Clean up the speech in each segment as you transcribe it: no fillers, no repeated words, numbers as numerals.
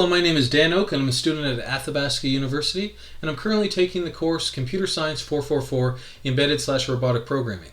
Hello, my name is Dan Oak and I'm a student at Athabasca University, and I'm currently taking the course Computer Science 444 Embedded/Robotic Programming.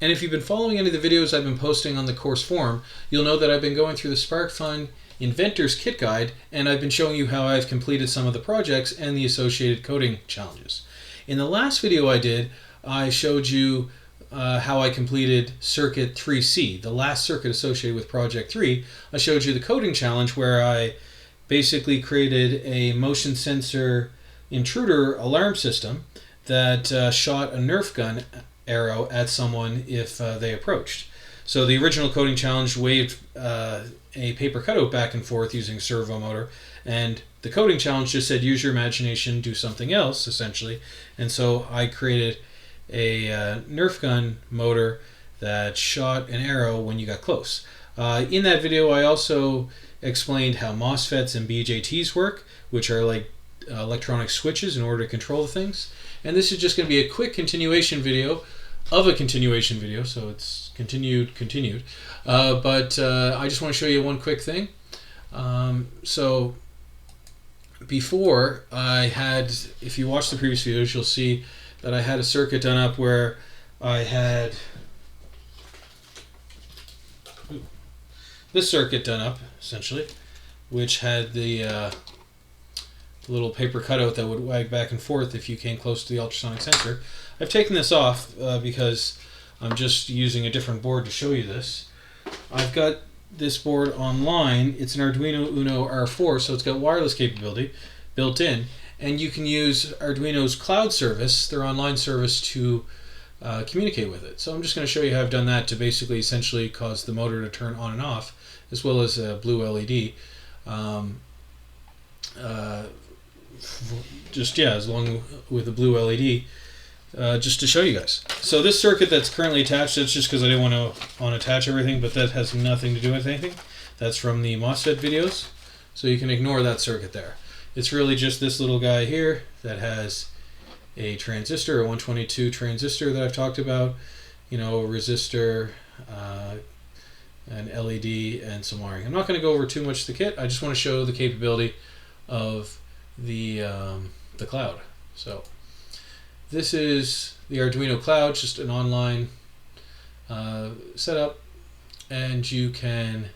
And if you've been following any of the videos I've been posting on the course forum, you'll know that I've been going through the SparkFun Inventor's Kit Guide, and I've been showing you how I've completed some of the projects and the associated coding challenges. In the last video I did, I showed you how I completed Circuit 3C, the last circuit associated with Project 3. I showed you the coding challenge where I basically created a motion sensor intruder alarm system that shot a Nerf gun arrow at someone if they approached. So the original coding challenge waved a paper cutout back and forth using a servo motor, and the coding challenge just said use your imagination, do something else, essentially. And so I created a Nerf gun motor that shot an arrow when you got close. In that video I also explained how MOSFETs and BJTs work, which are like electronic switches in order to control the things. And this is just going to be a quick continuation video of a continuation video, so it's continued. But I just want to show you one quick thing. So before I had, if you watch the previous videos, you'll see that I had a circuit done up where I had this circuit done up, essentially, which had the little paper cutout that would wag back and forth if you came close to the ultrasonic sensor. I've taken this off because I'm just using a different board to show you this. I've got this board online. It's an Arduino Uno R4, so it's got wireless capability built in, and you can use Arduino's cloud service, their online service, to communicate with it. So I'm just going to show you how I've done that to basically essentially cause the motor to turn on and off, as well as a blue LED. As long with a blue LED, just to show you guys. So this circuit that's currently attached, that's just because I didn't want to unattach everything, but that has nothing to do with anything. That's from the MOSFET videos, so you can ignore that circuit there. It's really just this little guy here that has a transistor, a 122 transistor that I've talked about, a resistor, an LED, and some wiring. I'm not going to go over too much of the kit. I just want to show the capability of the cloud. So this is the Arduino cloud, just an online setup, and you can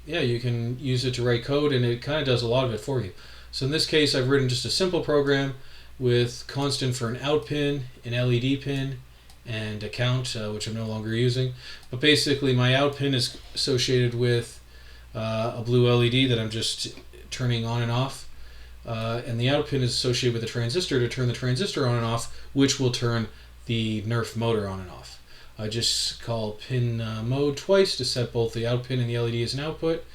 you can use it to write code, and it kind of does a lot of it for you. So in this case, I've written just a simple program with constant for an out pin, an LED pin, and a count, which I'm no longer using. But basically my out pin is associated with a blue LED that I'm just turning on and off. And the out pin is associated with a transistor to turn the transistor on and off, which will turn the Nerf motor on and off. I just call pin mode twice to set both the out pin and the LED as an output.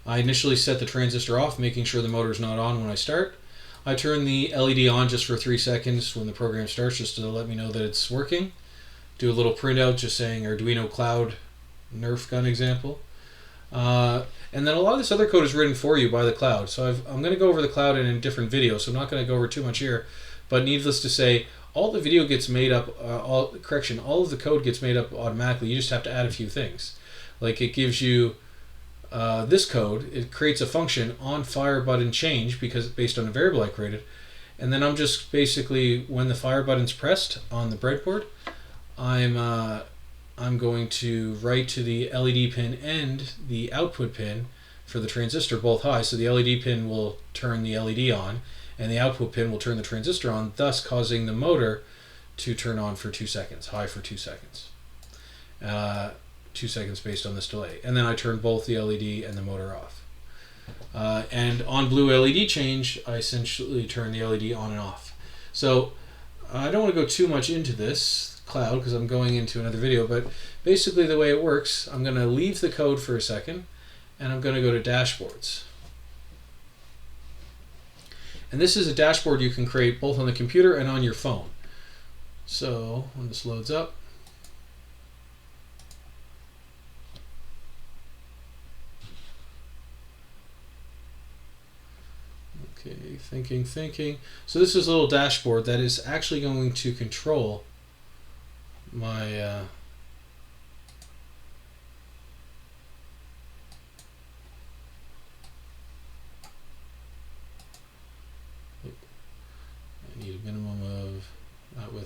I initially set the transistor off, making sure the motor's not on when I start. I turn the LED on just for 3 seconds when the program starts, just to let me know that it's working. Do a little printout just saying Arduino Cloud Nerf gun example. And then a lot of this other code is written for you by the cloud. So I'm going to go over the cloud in a different video, so I'm not going to go over too much here. But needless to say, all the video gets made up, all of the code gets made up automatically. You just have to add a few things. Like it gives you this code, it creates a function on fire button change because based on a variable I created, and then I'm just basically, when the fire button's pressed on the breadboard, I'm going to write to the LED pin and the output pin for the transistor both high, so the LED pin will turn the LED on and the output pin will turn the transistor on, thus causing the motor to turn on for 2 seconds, high for 2 seconds. 2 seconds based on this delay, and then I turn both the LED and the motor off. And on blue LED change, I essentially turn the LED on and off. So I don't want to go too much into this cloud because I'm going into another video, but basically the way it works, I'm going to leave the code for a second, and I'm going to go to dashboards. And this is a dashboard you can create both on the computer and on your phone. So when this loads up, okay, thinking. So this is a little dashboard that is actually going to control my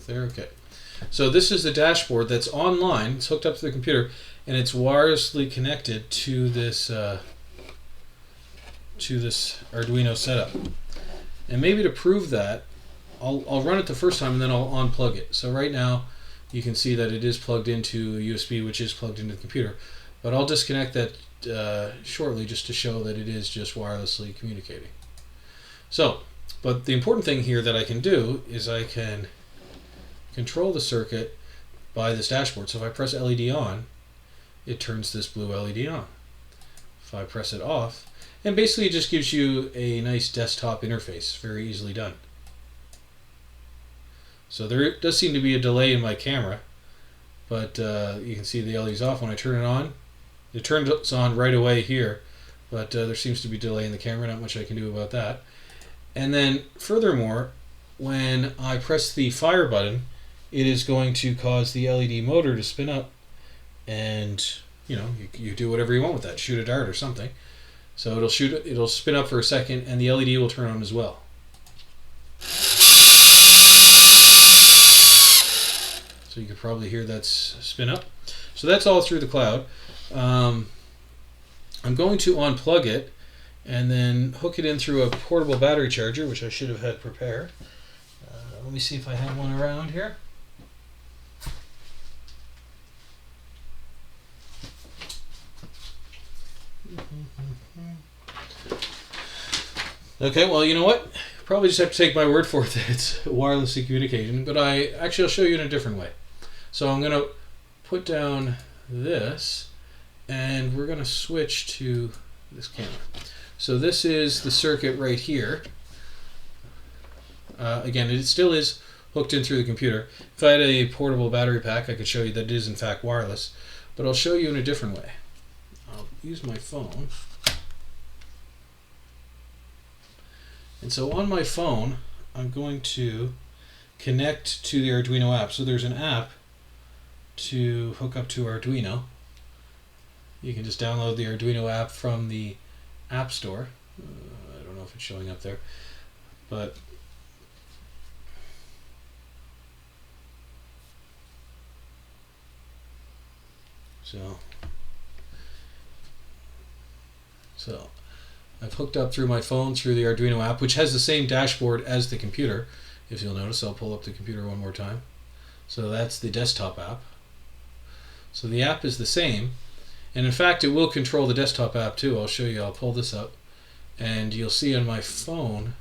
Bluetooth there. Okay. So this is the dashboard that's online. It's hooked up to the computer, and it's wirelessly connected to this Arduino setup. And maybe to prove that, I'll run it the first time and then I'll unplug it. So right now you can see that it is plugged into a USB, which is plugged into the computer. But I'll disconnect that shortly just to show that it is just wirelessly communicating. So, but the important thing here that I can do is I can control the circuit by this dashboard. So if I press LED on, it turns this blue LED on. If I press it off, and basically it just gives you a nice desktop interface, very easily done. So there does seem to be a delay in my camera, but you can see the LED is off. When I turn it on, it turns on right away here, but there seems to be a delay in the camera, not much I can do about that. And then furthermore, when I press the fire button, it is going to cause the LED motor to spin up, and you do whatever you want with that, shoot a dart or something. So it'll spin up for a second, and the LED will turn on as well. So you can probably hear that spin up. So that's all through the cloud. I'm going to unplug it and then hook it in through a portable battery charger, which I should have had prepared. Let me see if I have one around here. Okay, well, you know what? Probably just have to take my word for it that it's wirelessly communicating, but I'll show you in a different way. So I'm going to put down this, and we're going to switch to this camera. So this is the circuit right here. Again, it still is hooked in through the computer. If I had a portable battery pack, I could show you that it is in fact wireless, but I'll show you in a different way. I'll use my phone. And so on my phone, I'm going to connect to the Arduino app. So there's an app to hook up to Arduino. You can just download the Arduino app from the App Store. I don't know if it's showing up there, but so I've hooked up through my phone through the Arduino app, which has the same dashboard as the computer. If you'll notice, I'll pull up the computer one more time. So that's the desktop app. So the app is the same, and in fact it will control the desktop app too. I'll show you. I'll pull this up and you'll see on my phone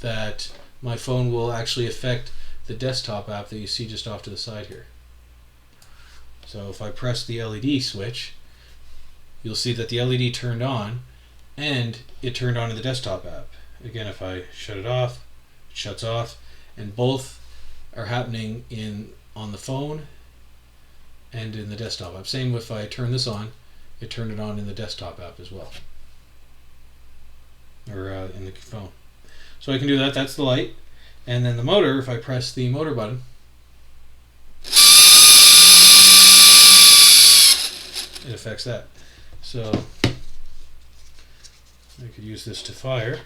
that my phone will actually affect the desktop app that you see just off to the side here. So if I press the LED switch, you'll see that the LED turned on, and it turned on in the desktop app. Again, if I shut it off, it shuts off, and both are happening on the phone and in the desktop app. Same if I turn this on, it turned it on in the desktop app as well, or in the phone. So I can do that. That's the light. And then the motor, if I press the motor button, it affects that. So I could use this to fire.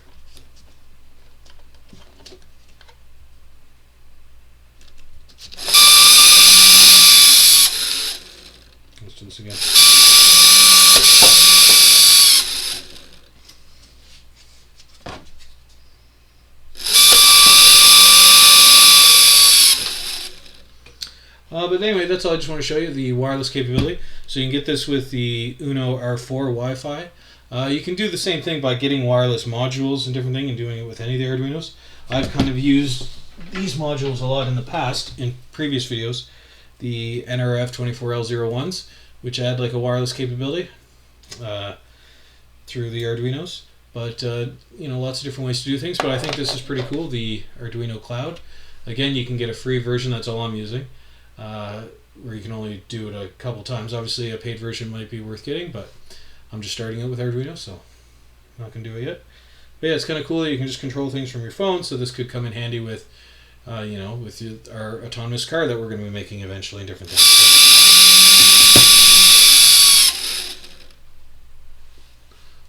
Let's do this again. But anyway, that's all I just want to show you, the wireless capability. So you can get this with the Uno R4 Wi-Fi. You can do the same thing by getting wireless modules and different things and doing it with any of the Arduinos. I've kind of used these modules a lot in the past, in previous videos. The NRF24L01s, which add like a wireless capability through the Arduinos. But lots of different ways to do things. But I think this is pretty cool, the Arduino Cloud. Again, you can get a free version, that's all I'm using. Where you can only do it a couple times. Obviously a paid version might be worth getting, but I'm just starting it with Arduino, so I'm not going to do it yet. But yeah, it's kind of cool that you can just control things from your phone, so this could come in handy with with our autonomous car that we're going to be making eventually and different things.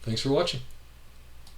Thanks for watching.